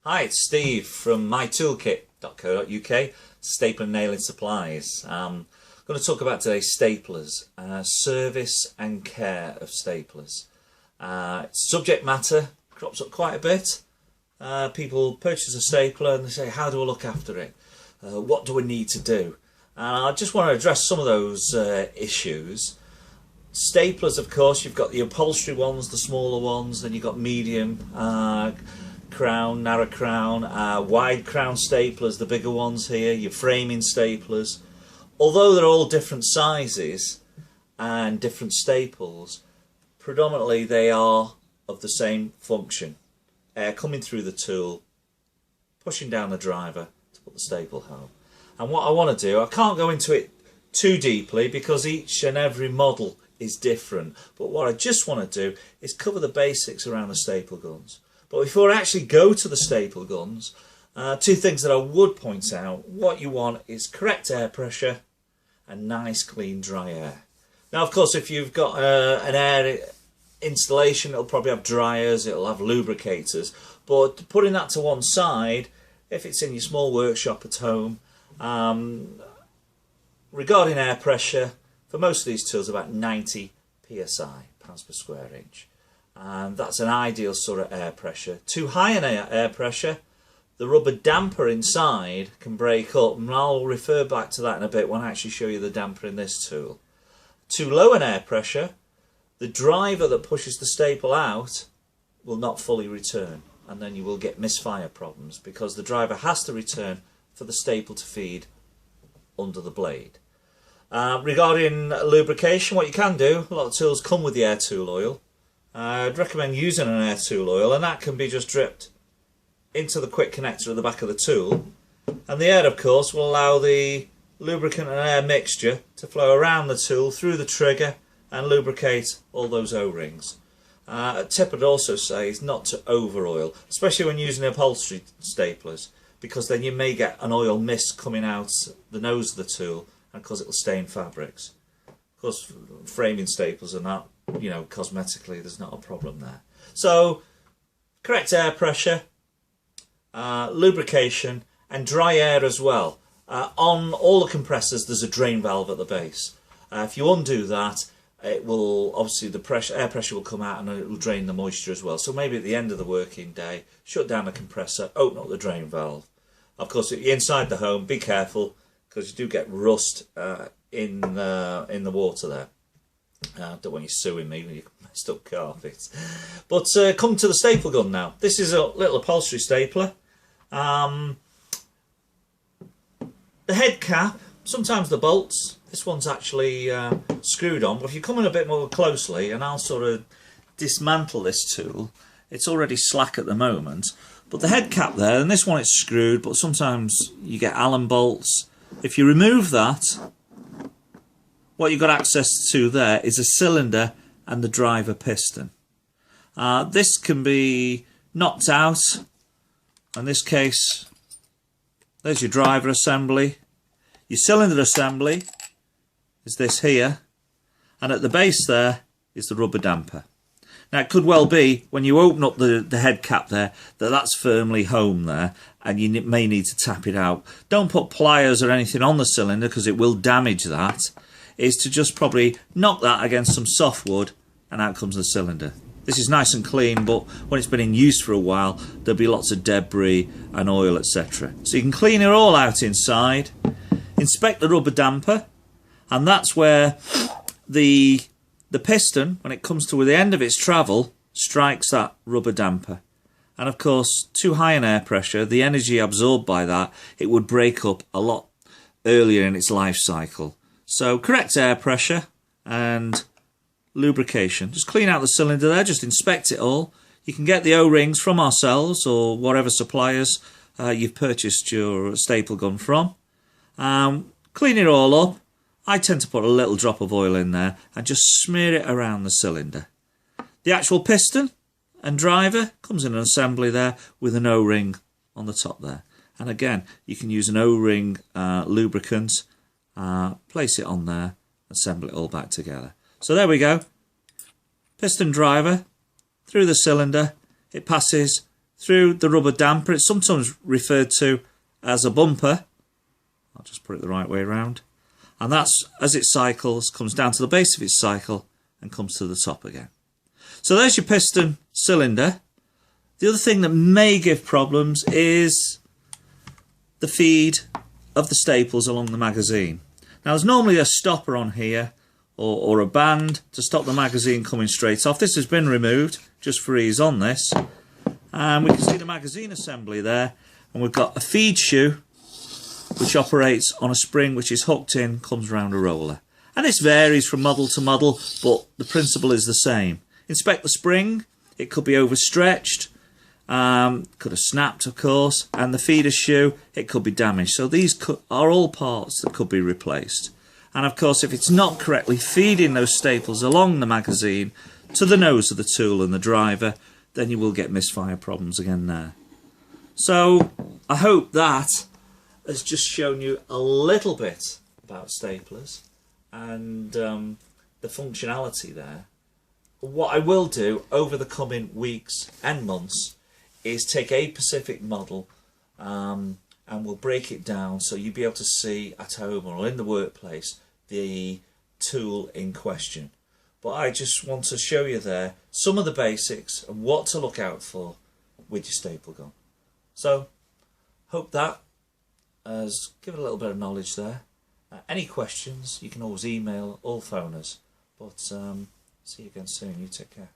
Hi, it's Steve from mytoolkit.co.uk, staple and nailing supplies. I'm going to talk about today staplers, service and care of staplers. Subject matter crops up quite a bit. People purchase a stapler and they say, how do I look after it? What do I need to do? I just want to address some of those issues. Staplers, of course, you've got the upholstery ones, the smaller ones, then you've got medium crown, narrow crown, wide crown staplers, the bigger ones here, your framing staplers. Although they're all different sizes and different staples, predominantly they are of the same function. Air coming through the tool, pushing down the driver to put the staple home. And what I want to do, I can't go into it too deeply because each and every model is different, but what I just want to do is cover the basics around the staple guns. But before I actually go to the staple guns, two things that I would point out. What you want is correct air pressure and nice clean dry air. Now of course if you've got an air installation, it'll probably have dryers, it'll have lubricators, but putting that to one side, if it's in your small workshop at home, regarding air pressure, for most of these tools about 90 psi, pounds per square inch. And that's an ideal sort of air pressure. Too high an air pressure, the rubber damper inside can break up, and I'll refer back to that in a bit when I actually show you the damper in this tool. Too low an air pressure, the driver that pushes the staple out will not fully return, and then you will get misfire problems because the driver has to return for the staple to feed under the blade. Regarding lubrication, what you can do, a lot of tools come with the air tool oil. I'd recommend using an air tool oil, and that can be just dripped into the quick connector at the back of the tool, and the air of course will allow the lubricant and air mixture to flow around the tool through the trigger and lubricate all those O-rings. A tip I'd also say is not to over oil, especially when using upholstery staplers, because then you may get an oil mist coming out the nose of the tool and cause it will stain fabrics. Of course framing staples and that, you know, cosmetically there's not a problem there. So correct air pressure, lubrication and dry air as well. On all the compressors there's a drain valve at the base. If you undo that, it will obviously air pressure will come out and it will drain the moisture as well. So maybe at the end of the working day, shut down the compressor, open up the drain valve. Of course if you're inside the home, be careful because you do get rust in the water there. Don't want you suing me when you messed up carpets. But come to the staple gun now. This is a little upholstery stapler. The head cap, sometimes the bolts, this one's actually screwed on, but if you come in a bit more closely, and I'll sort of dismantle this tool, it's already slack at the moment, but the head cap there, and this one it's screwed, but sometimes you get Allen bolts. If you remove that, what you've got access to there is a cylinder and the driver piston. This can be knocked out. In this case, there's your driver assembly. Your cylinder assembly is this here, and at the base there is the rubber damper. Now it could well be when you open up the head cap there that that's firmly home there, and you may need to tap it out. Don't put pliers or anything on the cylinder because it will damage that. Is to just probably knock that against some soft wood and out comes the cylinder. This is nice and clean, but when it's been in use for a while there'll be lots of debris and oil, etc. So you can clean it all out inside, inspect the rubber damper, and that's where the piston, when it comes to the end of its travel, strikes that rubber damper. And of course too high an air pressure, the energy absorbed by that, it would break up a lot earlier in its life cycle. So correct air pressure and lubrication. Just clean out the cylinder there, just inspect it all. You can get the O-rings from ourselves or whatever suppliers you've purchased your staple gun from. Clean it all up. I tend to put a little drop of oil in there and just smear it around the cylinder. The actual piston and driver comes in an assembly there with an O-ring on the top there. And again, you can use an O-ring lubricant. Place it on there, assemble it all back together. So there we go. Piston driver through the cylinder, it passes through the rubber damper. It's sometimes referred to as a bumper. I'll just put it the right way around. And that's, as it cycles, comes down to the base of its cycle and comes to the top again. So there's your piston cylinder. The other thing that may give problems is the feed of the staples along the magazine. Now there's normally a stopper on here or a band to stop the magazine coming straight off. This has been removed just for ease on this. And we can see the magazine assembly there, and we've got a feed shoe which operates on a spring which is hooked in, comes round a roller. And this varies from model to model, but the principle is the same. Inspect the spring. It could be overstretched, could have snapped of course, and the feeder shoe, it could be damaged. So these are all parts that could be replaced. And of course, if it's not correctly feeding those staples along the magazine to the nose of the tool and the driver, then you will get misfire problems again there. So I hope that has just shown you a little bit about staplers and the functionality there. What I will do over the coming weeks and months is take a specific model and we'll break it down so you'll be able to see at home or in the workplace the tool in question. But I just want to show you there some of the basics and what to look out for with your staple gun. So hope that has given a little bit of knowledge there. Any questions you can always email or phone us. But see you again soon. You take care.